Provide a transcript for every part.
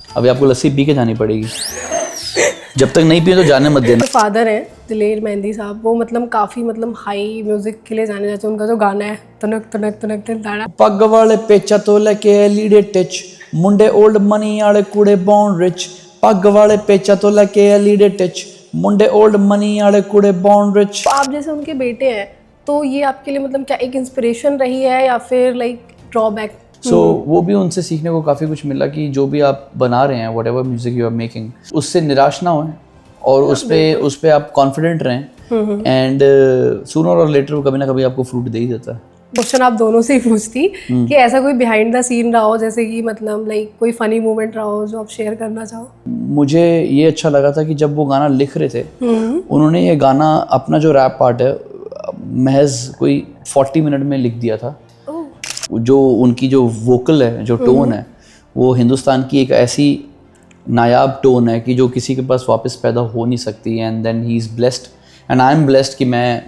अभी आपको लस्सी पी के जानी पड़ेगी। जब तक नहीं पिए तो जाने मत देना। फादर हैं दिलेर मेहंदी साहब, वो मतलब काफ़ी मतलब हाई म्यूज़िक के लिए जाने जाते हैं। उनका जो गाना है तुनक तुनक तुनक दिल दाड़ा, पग वाले पेचा तो लेके एलीडे टच, मुंडे ओल्ड मनी वाले कुड़े बॉर्न रिच। पग वाले पेचा तो लेके एलीडे टच, मुंडे ओल्ड मनी वाले कुड़े बॉर्न रिच। तो आप जैसे उनके बेटे हैं, तो ये आपके लिए मतलब क्या एक इंस्पिरेशन रही है या फिर लाइक ड्रॉबैक? सो वो भी उनसे सीखने को काफ़ी कुछ मिला कि जो भी आप बना रहे हैं, whatever music you are making, उससे निराश ना होएं और उस पे आप कॉन्फिडेंट रहें। एंड सूनर और लेटर कभी ना कभी आपको फ्रूट दे ही देता है। क्वेश्चन आप दोनों से ही पूछती कि ऐसा कोई बिहाइंड द सीन रहा हो, जैसे कि मतलब लाइक कोई फनी मोमेंट रहा हो जो आप शेयर करना चाहो। मुझे ये अच्छा लगा था कि जब वो गाना लिख रहे थे, उन्होंने ये गाना अपना जो रैप पार्ट है महज कोई 40 मिनट में लिख दिया था। जो उनकी जो वोकल है, जो टोन है, वो हिंदुस्तान की एक ऐसी नायाब टोन है कि जो किसी के पास वापस पैदा हो नहीं सकती। And then he is blessed and I am blessed कि मैं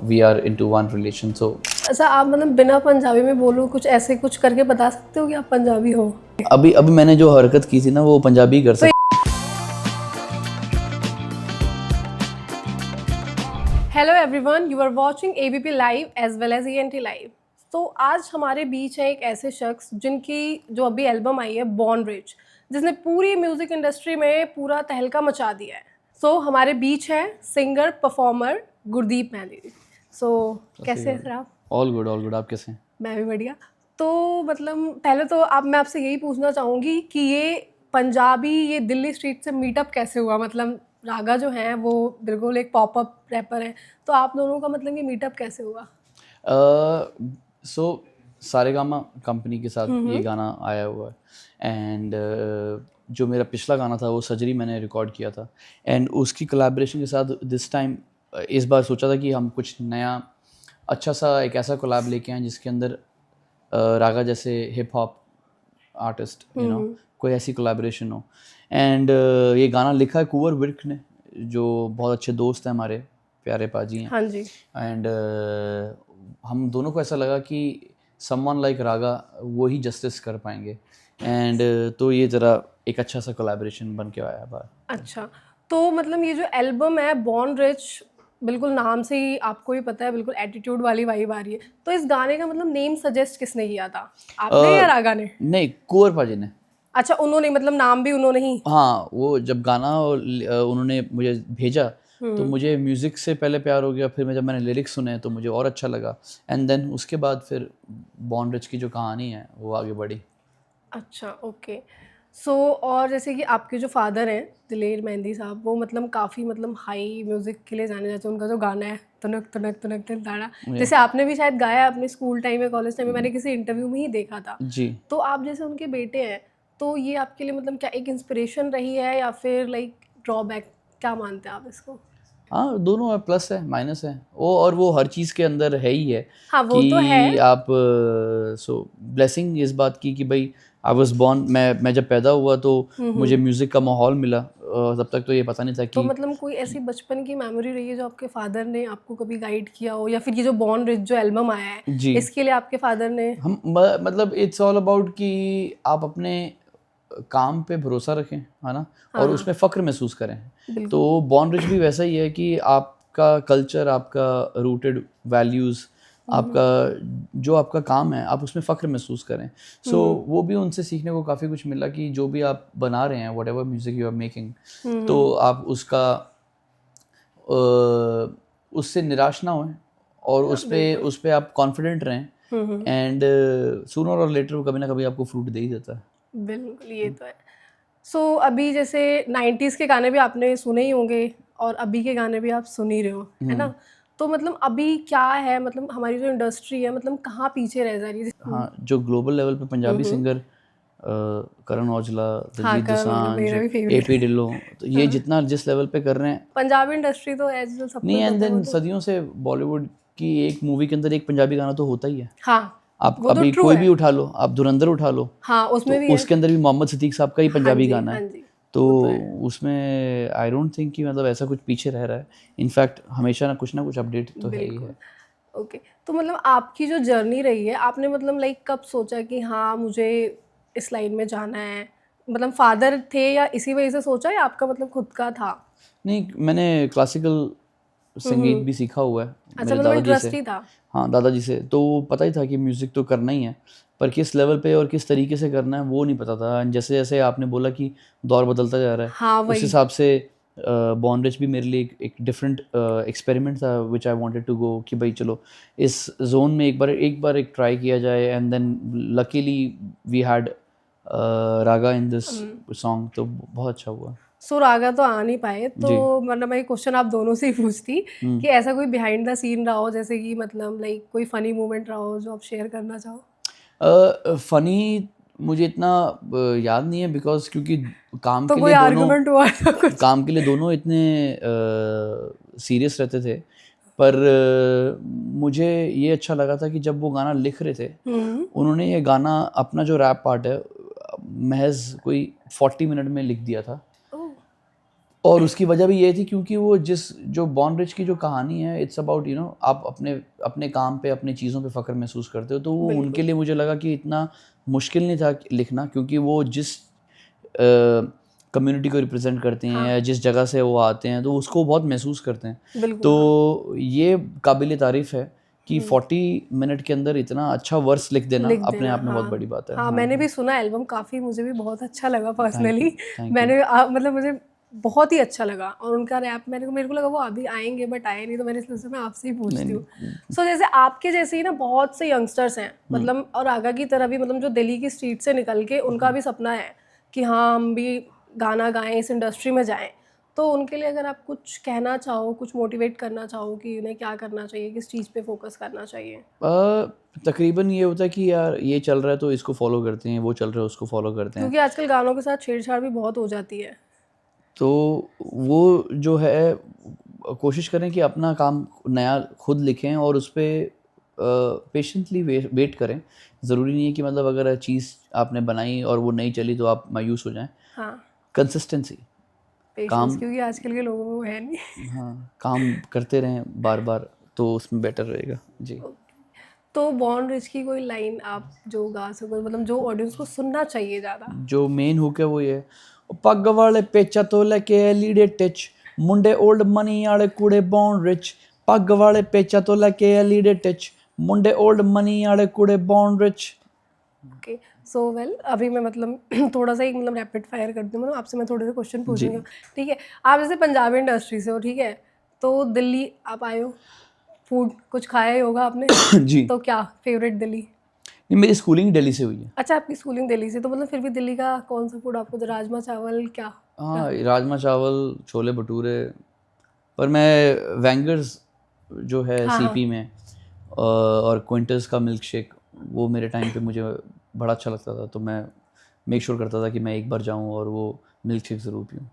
we are into one relation. So अच्छा, आप मतलब बिना पंजाबी में बोलो कुछ ऐसे कुछ करके बता सकते हो कि आप पंजाबी हो? अभी मैंने जो हरकत की थी ना, वो पंजाबी कर सकते। Hello everyone, you are watching ABP live as well as ENT live. तो आज हमारे बीच है एक ऐसे शख्स जिनकी जो अभी एल्बम आई है बॉर्न रिच, जिसने पूरी म्यूज़िक इंडस्ट्री में पूरा तहलका मचा दिया है। सो हमारे बीच है सिंगर परफॉर्मर गुरदीप मेहंदी। सो कैसे हैं सर आप? ऑल गुड, आप कैसे हैं? मैं भी बढ़िया। तो मतलब पहले तो मैं आपसे यही पूछना चाहूँगी कि ये दिल्ली स्ट्रीट से मीटअप कैसे हुआ? मतलब रागा जो है वो बिल्कुल एक पॉपअप रैपर है, तो आप दोनों का मतलब ये मीटअप कैसे हुआ? सो सारेगामा कंपनी के साथ ये गाना आया हुआ है। एंड जो मेरा पिछला गाना था वो सजरी मैंने रिकॉर्ड किया था। एंड उसकी कोलैबोरेशन के साथ दिस टाइम इस बार सोचा था कि हम कुछ नया अच्छा सा एक ऐसा कोलैब लेके आएँ जिसके अंदर रागा जैसे हिप हॉप आर्टिस्ट कोई ऐसी कोलैबोरेशन हो। एंड ये गाना लिखा है कुंवर विर्क ने, जो बहुत अच्छे दोस्त हैं हमारे, प्यारे पाजी हैं। हाँ जी। एंड हम दोनों को ऐसा लगा कि समवन लाइक रागा वो ही जस्टिस कर पाएंगे। एंड तो ये ज़रा एक अच्छा सा कोलैबोरेशन बन के आया बाहर। अच्छा, तो मतलब ये जो एल्बम है बॉर्न रिच, बिल्कुल नाम से ही आपको ही पता है बिल्कुल एटीट्यूड वाली वाइब आ रही है। तो इस गाने का मतलब नेम सजेस्ट किसने किया था, आपने या रागा ने? नहीं, कुंवर पाजी ने। अच्छा, उन्होंने मतलब नाम भी उन्होंने ही? हाँ, वो जब गाना उन्होंने मुझे भेजा तो मुझे म्यूज़िक से पहले प्यार हो गया। फिर जब मैंने लिरिक्स सुने तो मुझे और अच्छा लगा। एंड देन उसके बाद फिर बॉर्न रिच की जो कहानी है वो आगे बढ़ी। अच्छा, ओके। सो और जैसे कि आपके जो फादर हैं दिलेर मेहंदी साहब, वो मतलब काफ़ी मतलब हाई म्यूज़िक के लिए जाने जाते हैं। उनका जो गाना है तुनक तुनक तुनक दिल दाड़ा, जैसे आपने भी शायद गाया है अपने स्कूल टाइम में, कॉलेज टाइम में, मैंने किसी इंटरव्यू में ही देखा था। जी। तो आप जैसे उनके बेटे हैं, तो ये आपके लिए मतलब क्या एक इंस्पिरेशन रही है या फिर लाइक ड्रॉबैक, क्या मानते हैं आप इसको? हाँ, दोनों है, प्लस है माइनस है वो, और वो हर चीज़ के अंदर है ही है हाँ, वो तो है। कि आप सो ब्लेसिंग इस बात की कि भाई आई वाज बॉर्न, मैं जब पैदा हुआ तो मुझे म्यूज़िक का माहौल मिला। तब तक तो ये पता नहीं था तो कि मतलब कोई ऐसी बचपन की मेमोरी रही है जो आपके फादर ने आपको कभी गाइड किया हो, या फिर ये जो बॉर्न रिच जो एल्बम आया है जी इसके लिए आपके फादर ने? हम मतलब इट्स ऑल अबाउट कि आप अपने काम पे भरोसा रखें, है ना, और उसमें फ़ख्र महसूस करें। तो बॉर्न रिच भी वैसा ही है कि आपका कल्चर, आपका रूटेड वैल्यूज़, आपका जो आपका काम है आप उसमें फ़ख्र महसूस करें। सो वो भी उनसे सीखने को काफ़ी कुछ मिला कि जो भी आप बना रहे हैं, whatever music you are making, तो आप उसका उससे निराश ना होएं और उस पे आप कॉन्फिडेंट रहें। एंड सूनर और लेटर कभी ना कभी आपको फ्रूट दे ही देता है। बिल्कुल, ये तो है। सो अभी जैसे 90s के गाने भी आपने सुने ही होंगे और अभी के गाने भी आप सुन ही रहे हो, है ना? तो मतलब अभी क्या है, मतलब हमारी जो इंडस्ट्री है मतलब कहाँ पीछे रह जा रही है? हाँ, जो ग्लोबल लेवल पे पंजाबी सिंगर करण औजला, हाँ, दिलजीत करण औजला दोसांझ, मेरा भी फेवरेट एपी ढिल्लों, तो ये जितना जिस लेवल पे कर रहे हैं पंजाबी इंडस्ट्री तो एज यूजुअल सबको नहीं। ही एंड पता है वो देन तो। सदियों से बॉलीवुड की एक मूवी के अंदर एक पंजाबी गाना तो होता ही है। हाँ, आप वो तो अभी ट्रू कोई है। भी उठा लो, आप धुरंधर उठा लो, हाँ, तो उसमें भी है। उसके अंदर भी मोहम्मद सिद्दीक साहब का ही हाँ पंजाबी जी, गाना हाँ है। जी, तो वो तो है। उसमें आई डोंट थिंक कि मतलब ऐसा कुछ पीछे रह रहा है। इनफैक्ट हमेशा ना कुछ अपडेट तो है ही बिल्कुल। है। ओके, तो मतलब आपकी जो जर्नी रही है, आपने मतलब लाइक कब सोचा कि हाँ, मुझे इस लाइन में जाना है? मतलब फादर थे या इसी वजह से सोचा, या आपका मतलब खुद का था? नहीं, मैंने क्लासिकल संगीत भी सीखा हुआ है अच्छा, मेरे मतलब दादाजी से। इंटरेस्ट ही था। हाँ, दादाजी से तो पता ही था कि म्यूज़िक तो करना ही है, पर किस लेवल पे और किस तरीके से करना है वो नहीं पता था। एंड जैसे जैसे आपने बोला कि दौर बदलता जा रहा है, हाँ उस वही। हिसाब से बॉर्न रिच भी मेरे लिए एक डिफरेंट एक्सपेरिमेंट था विच आई वांटेड टू गो, कि भाई चलो इस जोन में एक ट्राई किया जाए। And then luckily we had raga in this song, तो बहुत अच्छा हुआ। सुर आगा तो आ नहीं पाए, तो जी। मतलब मैं क्वेश्चन आप दोनों से ही पूछती कि ऐसा कोई बिहाइंड द सीन रहा हो, जैसे कि मतलब लाइक कोई फनी मोमेंट रहा हो जो आप शेयर करना चाहो? फनी मुझे इतना याद नहीं है, बिकॉज क्योंकि काम तो के कोई लिए दोनों आर्गुमेंट हुआ था कुछ? काम के लिए दोनों इतने सीरियस रहते थे। पर मुझे ये अच्छा लगा था कि जब वो गाना लिख रहे थे, उन्होंने ये गाना अपना जो रैप पार्ट है महज कोई 40 मिनट में लिख दिया था। ओह, और उसकी वजह भी ये थी क्योंकि वो जो बॉर्न रिच की जो कहानी है, इट्स अबाउट आप अपने अपने काम पे, अपनी चीज़ों पे फ़ख्र महसूस करते हो, तो वो उनके लिए मुझे लगा कि इतना मुश्किल नहीं था लिखना, क्योंकि वो जिस कम्युनिटी को रिप्रेजेंट करते हैं या जिस जगह से वो आते हैं, तो उसको बहुत महसूस करते हैं। बिल्कुल। तो ये काबिल तारीफ़ है कि 40 मिनट के अंदर इतना अच्छा वर्स लिख देना लिख अपने देना, आप में बहुत हाँ। बड़ी बात है। हाँ, मैंने भी सुना एल्बम, काफ़ी मुझे भी बहुत अच्छा लगा पर्सनली। Thank you. मैंने मतलब मुझे बहुत ही अच्छा लगा, और उनका रैप मेरे को लगा वो अभी आएंगे, बट आए नहीं, तो मैंने इसलिए मैं आपसे ही पूछती हूँ। सो जैसे आपके जैसे ही ना बहुत से यंगस्टर्स हैं, मतलब और आगा की तरह भी, मतलब जो दिल्ली की स्ट्रीट से निकल के उनका भी सपना है कि हाँ हम भी गाना गाएं, इस इंडस्ट्री में जाएं, तो उनके लिए अगर आप कुछ कहना चाहो, कुछ मोटिवेट करना चाहो कि उन्हें क्या करना चाहिए, किस चीज़ पे फोकस करना चाहिए? तकरीबन ये होता है कि यार ये चल रहा है तो इसको फॉलो करते हैं, वो चल रहा है उसको फॉलो करते हैं। क्योंकि आजकल गानों के साथ छेड़छाड़ भी बहुत हो जाती है। तो वो जो है, कोशिश करें कि अपना काम नया खुद लिखें और उस पर पेशेंटली वेट करें। ज़रूरी नहीं है कि मतलब अगर चीज़ आपने बनाई और वो नहीं चली तो आप मायूस हो जाएं। हाँ, कंसिस्टेंसी, पेशेंस, काम, क्योंकि आजकल के लोगों में वो है नहीं। हाँ, काम करते रहें बार बार, तो उसमें बेटर रहेगा। जी। तो बॉर्न रिच की कोई लाइन आप जो गा सको, मतलब जो ऑडियंस को सुनना चाहिए ज़्यादा? जो मेन हुक है वो ये है, पग वाले पेचा तो लेके लीडे टच, मुंडे ओल्ड मनी आले कुड़े बॉर्न रिच। पग वाले पेचा तो लेके लीडे टच, मुंडे ओल्ड मनी आले कुड़े born rich. Okay, so well, अभी मैं मतलब थोड़ा सा एक मतलब रैपिड फायर करती हूँ, मतलब आपसे मैं थोड़े से क्वेश्चन जी। पूछूंगी, ठीक है? आप जैसे पंजाबी इंडस्ट्री से हो, ठीक है? तो दिल्ली आप आए हो, फूड कुछ खाया ही होगा आपने। जी। तो क्या फेवरेट दिल्ली? नहीं, मेरी स्कूलिंग दिल्ली से हुई है। अच्छा, आपकी स्कूलिंग दिल्ली से, तो मतलब फिर भी दिल्ली का कौन सा फूड आपको, राजमा चावल क्या? हाँ, राजमा चावल, छोले भटूरे। पर मैं वेंगर्स जो है हाँ हाँ, सीपी में, और क्विंटस का मिल्क शेक, वो मेरे टाइम पे मुझे बड़ा अच्छा लगता था, तो मैं मेक श्योर करता था कि मैं एक बार जाऊं और वो मिल्क शेक ज़रूर पीऊँ।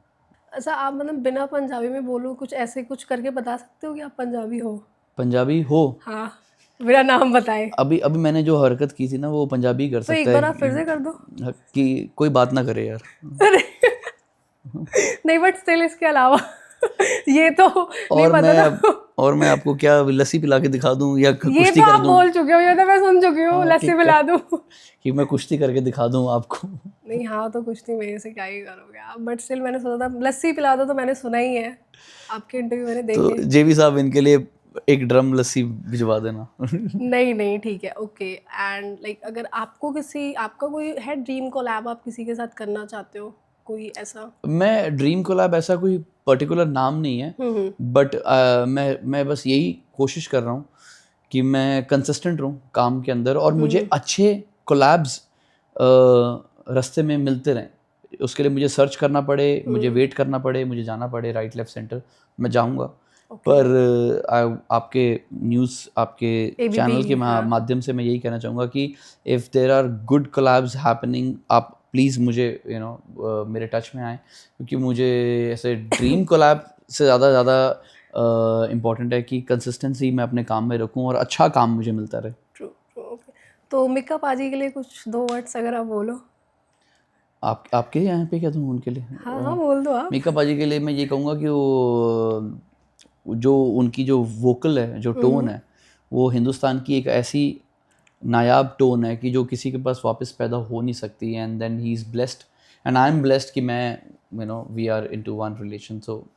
अच्छा, आप मतलब बिना पंजाबी में बोलो कुछ ऐसे कुछ करके बता सकते हो कि आप पंजाबी हो? पंजाबी हो? हाँ, बिना नाम बताए। अभी अभी मैंने जो हरकत की थी ना, वो पंजाबी कर तो सकता एक बार आप फिर है से कर दो। कि कोई बात ना करे यार। अरे नहीं, बट स्टिल इसके अलावा ये तो नहीं और पता मैं था। और मैं आपको क्या लस्सी पिला के दिखा दूं या ये कुश्ती तो कर आप दूं? बोल चुके हो, ये तो मैं सुन चुकी हूँ, हाँ, लस्सी पिला दूँ। कि मैं कुश्ती करके दिखा दूं आपको? नहीं, हाँ तो कुछ नहीं, मेरे से क्या ही करोगे आप, बट स्टिल मैंने सोचा था लस्सी पिला दो, तो मैंने सुना ही है, आपके इंटरव्यू मैंने तो देखे। जेबी साहब, इनके लिए एक ड्रम लस्सी भिजवा देना। नहीं नहीं, ठीक है, ओके। एंड लाइक अगर आपको किसी, आपका कोई है ड्रीम कोलैब आप किसी के साथ करना चाहते हो, कोई ऐसा? मैं ड्रीम कोलैब, ऐसा कोई पर्टिकुलर नाम नहीं है, बट मैं बस यही कोशिश कर रहा हूँ कि मैं कंसिस्टेंट रहूँ काम के अंदर, और मुझे अच्छे कोलैब्स रास्ते में मिलते रहें। उसके लिए मुझे सर्च करना पड़े, मुझे वेट करना पड़े, मुझे जाना पड़े राइट लेफ्ट सेंटर, मैं जाऊँगा। पर आपके न्यूज़, आपके चैनल के एबीपी, हाँ। माध्यम से मैं यही कहना चाहूँगा कि if there are good collabs happening, आप प्लीज़ मुझे मेरे टच में आएँ, क्योंकि मुझे ऐसे ड्रीम कोलैब से ज़्यादा इम्पॉर्टेंट है कि कंसिस्टेंसी मैं अपने काम में रखूँ और अच्छा काम मुझे मिलता रहे। True true, okay. तो मिक्का पाजी के लिए कुछ दो वर्ड्स अगर आप बोलो। आपके यहाँ पे क्या दूँ उनके लिए? हाँ हाँ, बोल दो आप। मीका पाजी के लिए मैं ये कहूँगा कि वो जो उनकी जो वोकल है, जो टोन है, वो हिंदुस्तान की एक ऐसी नायाब टोन है कि जो किसी के पास वापस पैदा हो नहीं सकती। And then he is blessed and I am blessed कि मैं you know we are into one relation, so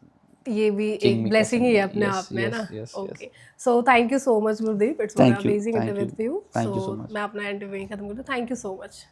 ये भी King एक में ब्लेसिंग कैसे ही है नहीं? अपने Yes, आप में yes, ना. yes, okay, so thank you so much Gurdeep, it's Thank you, amazing thank interview you, with you. thank you so much. मैं अपना इंटरव्यू खत्म करती हूँ. Thank you so much.